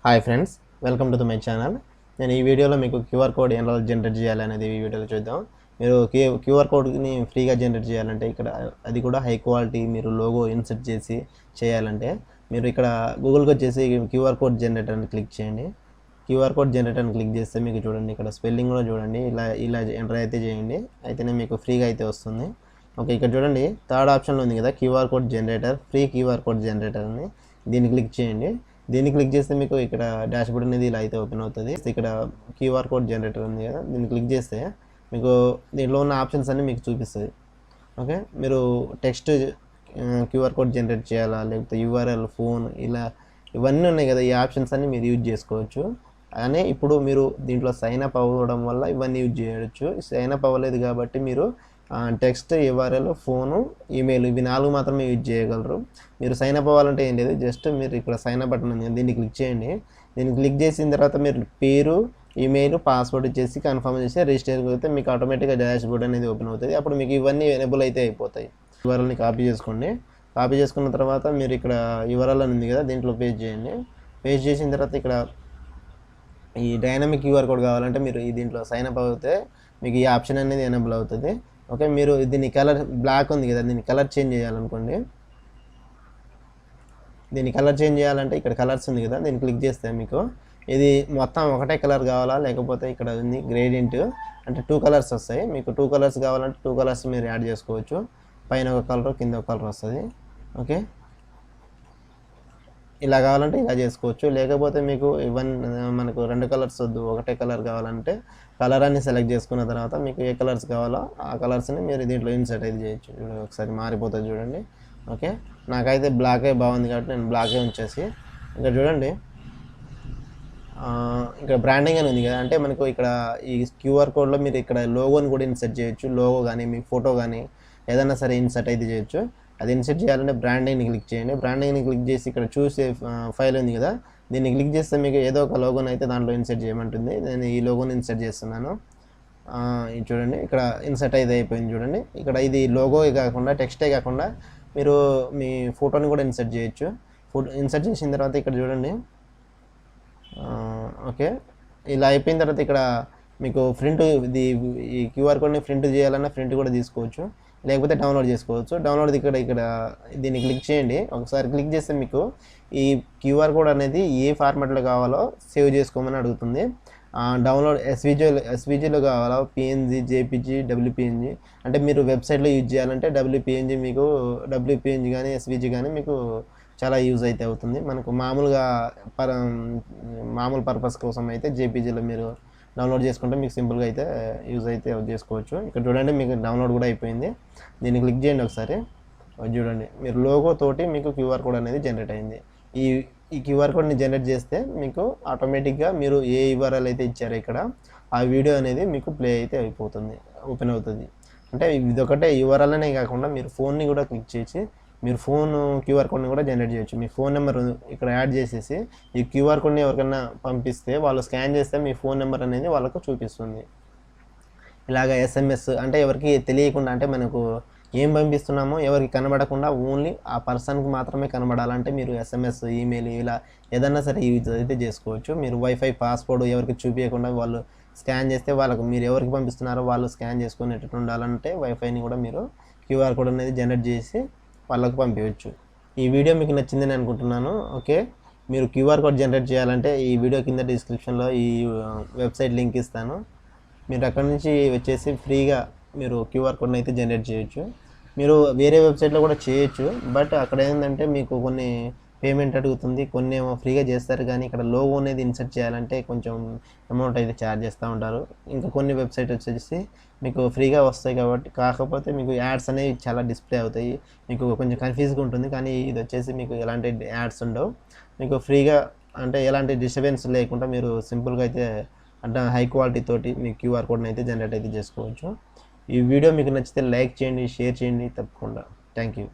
Hi friends, welcome to my channel. నేను ఈ వీడియోలో మీకు క్యూఆర్ కోడ్ ఎలా జనరేట్ చేయాలనేది ఈ వీడియోలో చూద్దాం. మీరు క్యూఆర్ కోడ్ని ఫ్రీగా జనరేట్ చేయాలంటే ఇక్కడ అది కూడా హై క్వాలిటీ మీరు లోగో ఇన్సర్ట్ చేసి చేయాలంటే మీరు ఇక్కడ గూగుల్కి వచ్చేసి క్యూఆర్ కోడ్ జనరేటర్ అని క్లిక్ చేయండి. క్యూఆర్ కోడ్ జనరేటర్ అని క్లిక్ చేస్తే మీకు చూడండి ఇక్కడ స్పెల్లింగ్ కూడా చూడండి, ఇలా ఎంటర్ అయితే చేయండి, అయితేనే మీకు ఫ్రీగా అయితే వస్తుంది. ఓకే, ఇక్కడ చూడండి థర్డ్ ఆప్షన్లో ఉంది కదా QR code generator, free QR code generator అని, దీన్ని క్లిక్ చేయండి. దీన్ని క్లిక్ చేస్తే మీకు ఇక్కడ డాష్బోర్డ్ అనేది ఇలా అయితే ఓపెన్ అవుతుంది. ఇక్కడ క్యూఆర్ కోడ్ జనరేటర్ ఉంది కదా, దీన్ని క్లిక్ చేస్తే మీకు దీంట్లో ఉన్న ఆప్షన్స్ అన్నీ మీకు చూపిస్తుంది. ఓకే, మీరు టెక్స్ట్ క్యూఆర్ కోడ్ జనరేట్ చేయాలా, లేకపోతే యూఆర్ఎల్, ఫోన్, ఇలా ఇవన్నీ ఉన్నాయి కదా, ఈ ఆప్షన్స్ అన్నీ మీరు యూజ్ చేసుకోవచ్చు. కానీ ఇప్పుడు మీరు దీంట్లో సైన్ అప్ అవ్వడం వల్ల ఇవన్నీ యూజ్ చేయవచ్చు. సైన్ అప్ అవ్వలేదు కాబట్టి మీరు టెక్స్ట్, యూఆర్ఎల్, ఫోను, ఈమెయిల్ ఇవి 4 మాత్రమే యూజ్ చేయగలరు. మీరు సైన్ అప్ అవ్వాలంటే ఏం లేదు, జస్ట్ మీరు ఇక్కడ సైన్ అప్ బటన్ ఉంది, దీన్ని క్లిక్ చేయండి. దీన్ని క్లిక్ చేసిన తర్వాత మీరు పేరు, ఈమెయిల్, పాస్వర్డ్ ఇచ్చేసి కన్ఫర్మ్ చేసి రిజిస్టర్ అయితే మీకు ఆటోమేటిక్గా డాష్బోర్డ్ అనేది ఓపెన్ అవుతుంది. అప్పుడు మీకు ఇవన్నీ ఎనేబుల్ అయితే అయిపోతాయి. యూఆర్ఎల్ని కాపీ చేసుకోండి. కాపీ చేసుకున్న తర్వాత మీరు ఇక్కడ యూఆర్ఎల్ అని ఉంది కదా, దీంట్లో పేస్ట్ చేయండి. పేస్ట్ చేసిన తర్వాత ఇక్కడ ఈ డైనమిక్ క్యూఆర్ కోడ్ కావాలంటే మీరు దీంట్లో సైన్ అప్ అవుతే మీకు ఈ ఆప్షన్ అనేది ఎనేబుల్ అవుతుంది. ఓకే, మీరు దీని కలర్ బ్లాక్ ఉంది కదా, దీన్ని కలర్ చేంజ్ చేయాలనుకోండి. దీన్ని కలర్ చేంజ్ చేయాలంటే ఇక్కడ కలర్స్ ఉంది కదా, దీన్ని క్లిక్ చేస్తే మీకు ఇది మొత్తం ఒకటే కలర్ కావాలా, లేకపోతే ఇక్కడ ఉంది గ్రేడియంట్ అంటే 2 కలర్స్ వస్తాయి. మీకు 2 కలర్స్ కావాలంటే 2 కలర్స్ మీరు యాడ్ చేసుకోవచ్చు. పైన ఒక కలర్, కింద ఒక కలర్ వస్తుంది. ఓకే, ఇలా కావాలంటే ఇలా చేసుకోవచ్చు. లేకపోతే మీకు మనకు 2 కలర్స్ వద్దు, ఒకటే కలర్ కావాలంటే కలర్ అన్ని సెలెక్ట్ చేసుకున్న తర్వాత మీకు ఏ కలర్స్ కావాలో ఆ కలర్స్ని మీరు దీంట్లో ఇన్సర్ట్ అయితే చేయొచ్చు. ఒకసారి మారిపోతుంది చూడండి. ఓకే, నాకైతే బ్లాకే బాగుంది కాబట్టి నేను బ్లాకే ఉంచేసి ఇక్కడ చూడండి ఇక్కడ బ్రాండింగ్ అని ఉంది కదా, అంటే మనకు ఇక్కడ ఈ క్యూఆర్ కోడ్లో మీరు ఇక్కడ లోగోని కూడా ఇన్సర్ట్ చేయొచ్చు. లోగో కానీ మీ ఫోటో కానీ ఏదైనా సరే ఇన్సర్ట్ అయితే చేయొచ్చు. అది ఇన్సర్ట్ చేయాలంటే బ్రాండింగ్ని క్లిక్ చేయండి. బ్రాండింగ్ని క్లిక్ చేసి ఇక్కడ చూసే ఫైల్ ఉంది కదా, దీన్ని క్లిక్ చేస్తే మీకు ఏదో ఒక లోగోని అయితే దాంట్లో ఇన్సర్ట్ చేయమంటుంది. నేను ఈ లోగోని ఇన్సర్ట్ చేస్తున్నాను. ఇది చూడండి ఇక్కడ ఇన్సర్ట్ అయితే అయిపోయింది చూడండి. ఇక్కడ ఇది లోగో కాకుండా టెక్స్టే కాకుండా మీరు మీ ఫోటోని కూడా ఇన్సర్ట్ చేయొచ్చు. ఇన్సర్ట్ చేసిన తర్వాత ఇక్కడ చూడండి. ఓకే, ఇలా అయిపోయిన తర్వాత ఇక్కడ మీకు ప్రింట్ ఈ క్యూఆర్ కోడ్ని ప్రింట్ చేయాలన్నా ప్రింట్ కూడా తీసుకోవచ్చు, లేకపోతే డౌన్లోడ్ చేసుకోవచ్చు. డౌన్లోడ్ ఇక్కడ దీన్ని క్లిక్ చేయండి. ఒకసారి క్లిక్ చేస్తే మీకు ఈ క్యూఆర్ కోడ్ అనేది ఏ ఫార్మాట్లో కావాలో సేవ్ చేసుకోమని అడుగుతుంది. డౌన్లోడ్ ఎస్విజీలో కావాలా, పిఎన్జీ, జేపీజీ, డబ్ల్యూపిఎన్జీ, అంటే మీరు వెబ్సైట్లో యూజ్ చేయాలంటే డబ్ల్యూపిఎన్జీ మీకు డబ్ల్యూపిఎన్జీ కానీ ఎస్విజీ కానీ మీకు చాలా యూజ్ అయితే అవుతుంది. మనకు మామూలు పర్పస్ కోసం అయితే జేపీజీలో మీరు డౌన్లోడ్ చేసుకుంటే మీకు సింపుల్గా అయితే యూజ్ అయితే చేసుకోవచ్చు. ఇక్కడ చూడండి మీకు డౌన్లోడ్ కూడా అయిపోయింది. దీన్ని క్లిక్ చేయండి ఒకసారి. చూడండి మీరు లోగో తోటి మీకు క్యూఆర్ కోడ్ అనేది జనరేట్ అయింది. ఈ క్యూఆర్ కోడ్ని జనరేట్ చేస్తే మీకు ఆటోమేటిక్గా మీరు ఏ యూఆర్ఎల్ అయితే ఇచ్చారో ఇక్కడ ఆ వీడియో అనేది మీకు ప్లే అయితే అయిపోతుంది, ఓపెన్ అవుతుంది. అంటే ఇదొకటే యూఆర్ఎల్ అనే కాకుండా మీరు ఫోన్ని కూడా క్లిక్ చేసి మీరు ఫోన్ క్యూఆర్ కోడ్ని కూడా జనరేట్ చేయొచ్చు. మీ ఫోన్ నెంబర్ ఇక్కడ యాడ్ చేసేసి ఈ క్యూఆర్ కోడ్ని ఎవరికైనా పంపిస్తే వాళ్ళు స్కాన్ చేస్తే మీ ఫోన్ నెంబర్ అనేది వాళ్ళకు చూపిస్తుంది. ఇలాగ ఎస్ఎంఎస్ అంటే ఎవరికి తెలియకుండా, అంటే మనకు ఏం పంపిస్తున్నామో ఎవరికి కనబడకుండా ఓన్లీ ఆ పర్సన్కి మాత్రమే కనబడాలంటే మీరు ఎస్ఎంఎస్, ఈమెయిల్ ఇలా ఏదన్నా సరే యూజ్ అయితే చేసుకోవచ్చు. మీరు వైఫై పాస్వర్డ్ ఎవరికి చూపించకుండా వాళ్ళు స్కాన్ చేస్తే వాళ్ళకు మీరు ఎవరికి పంపిస్తున్నారో వాళ్ళు స్కాన్ చేసుకునేటట్టు ఉండాలంటే వైఫైని కూడా మీరు క్యూఆర్ కోడ్ అనేది జనరేట్ చేసి వాళ్ళకు పంపించవచ్చు. ఈ వీడియో మీకు నచ్చిందని అనుకుంటున్నాను. ఓకే, మీరు క్యూఆర్ కోడ్ జనరేట్ చేయాలంటే ఈ వీడియో కింద డిస్క్రిప్షన్లో ఈ వెబ్సైట్ లింక్ ఇస్తాను. మీరు అక్కడ నుంచి వచ్చేసి ఫ్రీగా మీరు క్యూఆర్ కోడ్ని అయితే జనరేట్ చేయొచ్చు. మీరు వేరే వెబ్సైట్లో కూడా చేయొచ్చు, బట్ అక్కడ ఏంటంటే మీకు కొన్ని పేమెంట్ అడుగుతుంది, కొన్ని ఏమో ఫ్రీగా చేస్తారు. కానీ ఇక్కడ లోగో అనేది ఇన్సర్ట్ చేయాలంటే కొంచెం అమౌంట్ అయితే ఛార్జ్ చేస్తూ ఉంటారు. ఇంకా కొన్ని వెబ్సైట్ వచ్చేసి మీకు ఫ్రీగా వస్తాయి కాబట్టి, కాకపోతే మీకు యాడ్స్ అనేవి చాలా డిస్ప్లే అవుతాయి, మీకు కొంచెం కన్ఫ్యూజ్గా ఉంటుంది. కానీ ఇది వచ్చేసి మీకు ఎలాంటి యాడ్స్ ఉండవు, మీకు ఫ్రీగా అంటే ఎలాంటి డిస్టర్బెన్స్ లేకుండా మీరు సింపుల్గా అయితే అంటే హై క్వాలిటీ తోటి మీ క్యూఆర్ కోడ్ని అయితే జనరేట్ అయితే చేసుకోవచ్చు. ఈ వీడియో మీకు నచ్చితే లైక్ చేయండి, షేర్ చేయండి తప్పకుండా. Thank you.